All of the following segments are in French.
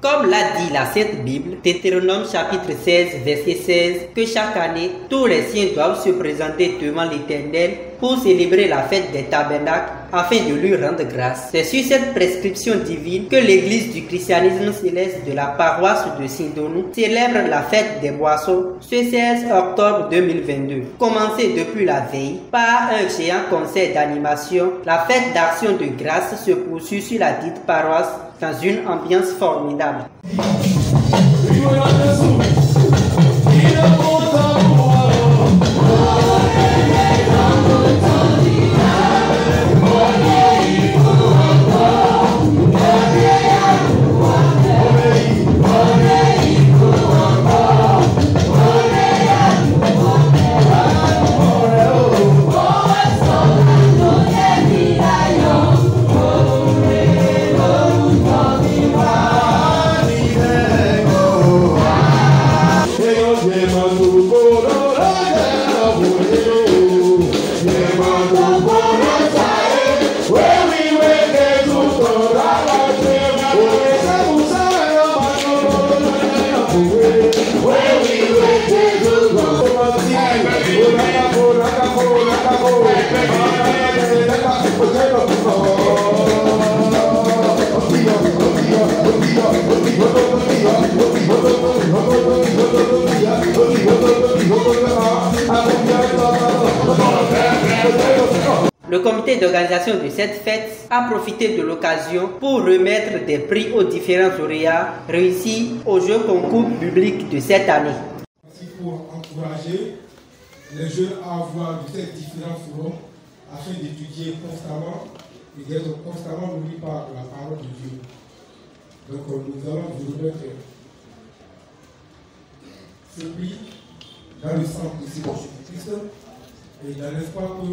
Comme l'a dit la Sainte Bible, Deutéronome chapitre 16, verset 16, que chaque année, tous les siens doivent se présenter devant l'Éternel pour célébrer la fête des tabernacles afin de lui rendre grâce. C'est sur cette prescription divine que l'Église du christianisme céleste de la paroisse de Saint-Donou célèbre la fête des boissons ce 16 octobre 2022. Commencée depuis la veille par un géant concert d'animation, la fête d'action de grâce se poursuit sur la dite paroisse dans une ambiance formidable. Le comité d'organisation de cette fête a profité de l'occasion pour remettre des prix aux différents lauréats réussis au jeu concours public de cette année. Il faut encourager les jeunes à avoir de ces différents forums afin d'étudier constamment et d'être constamment nourris par la parole de Dieu. Donc nous allons vous remettre ce prix dans le sang de Jésus-Christ et dans l'espoir que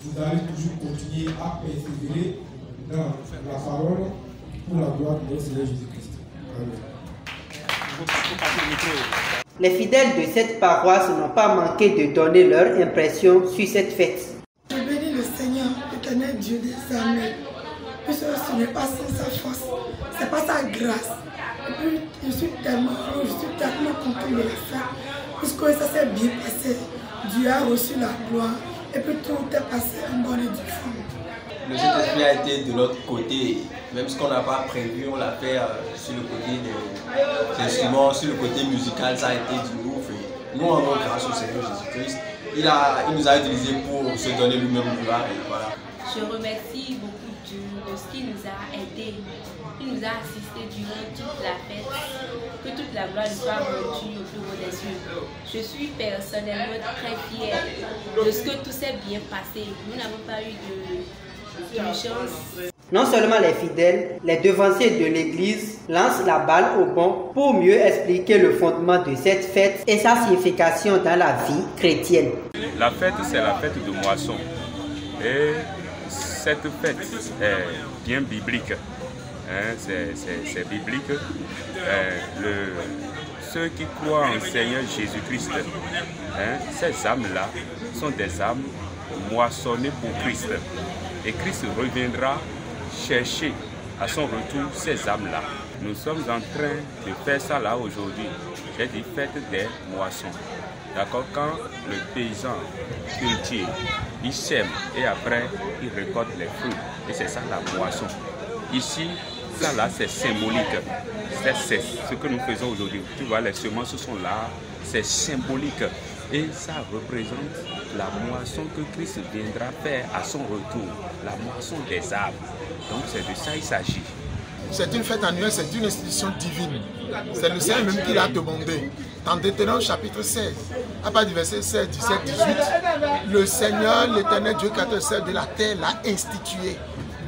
vous allez toujours continuer à persévérer dans la parole pour la gloire de notre Seigneur Jésus-Christ. Amen. Les fidèles de cette paroisse n'ont pas manqué de donner leur impression sur cette fête. Je bénis le Seigneur, l'éternel Dieu des armées, puisque ce n'est pas sans sa force, c'est pas sa grâce. Et puis je suis tellement content de la fête, puisque ça s'est bien passé. Dieu a reçu la gloire. Et puis tout est passé en bonne et due forme. Le Saint-Esprit a été de notre côté, même ce qu'on n'a pas prévu, on l'a fait sur le côté des instruments, sur le côté musical, ça a été du ouf. Et nous rendons grâce au Seigneur Jésus-Christ. Il nous a utilisés pour se donner lui-même gloire et voilà. Je remercie beaucoup Dieu de ce qu'il nous a aidés. Il nous a assistés durant toute la fête. Que toute la gloire soit rendue au plus haut des cieux. Je suis personnellement très fière de ce que tout s'est bien passé. Nous n'avons pas eu de chance. Non seulement les fidèles, les devanciers de l'église lancent la balle au bon pour mieux expliquer le fondement de cette fête et sa signification dans la vie chrétienne. La fête, c'est la fête de moisson. Et cette fête est bien biblique. C'est biblique. Ceux qui croient en Seigneur Jésus-Christ, ces âmes-là sont des âmes moissonnées pour Christ. Et Christ reviendra chercher à son retour ces âmes-là. Nous sommes en train de faire ça là aujourd'hui. J'ai dit fête des moissons. D'accord? Quand le paysan cultive, il sème et après il récolte les fruits. Et c'est ça la moisson. Ici, ça là c'est symbolique. C'est ce que nous faisons aujourd'hui. Tu vois, les semences sont là, c'est symbolique. Et ça représente la moisson que Christ viendra faire à son retour. La moisson des arbres. Donc c'est de ça il s'agit. C'est une fête annuelle, c'est une institution divine. C'est le Seigneur même qui l'a demandé. Dans Deutéronome chapitre 16, à partir du verset 16, 17, 18, le Seigneur, l'éternel Dieu créateur de la terre, l'a institué.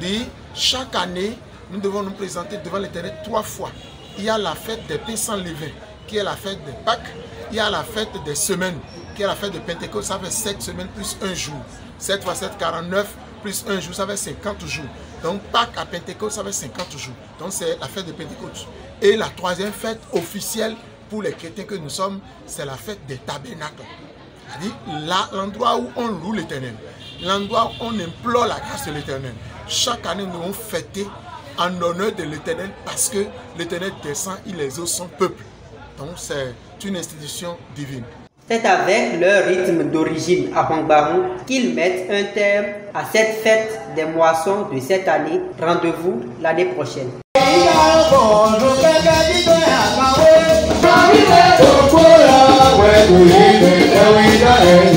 Dit, chaque année, nous devons nous présenter devant l'Éternel 3 fois. Il y a la fête des pains sans levain, qui est la fête des Pâques. Il y a la fête des semaines, qui est la fête de Pentecôte. Ça fait 7 semaines plus 1 jour. 7 fois 7, 49, plus 1 jour, ça fait 50 jours. Donc Pâques à Pentecôte, ça fait 50 jours. Donc c'est la fête de Pentecôte. Et la troisième fête officielle pour les chrétiens que nous sommes, c'est la fête des tabernacles. C'est-à-dire l'endroit où on loue l'Éternel. L'endroit où on implore la grâce de l'Éternel. Chaque année, nous devons fêter en honneur de l'Éternel parce que l'Éternel descend, il exauce son peuple. Donc c'est une institution divine. C'est avec leur rythme d'origine à Bangbarou qu'ils mettent un terme à cette fête des moissons de cette année. Rendez-vous l'année prochaine. We're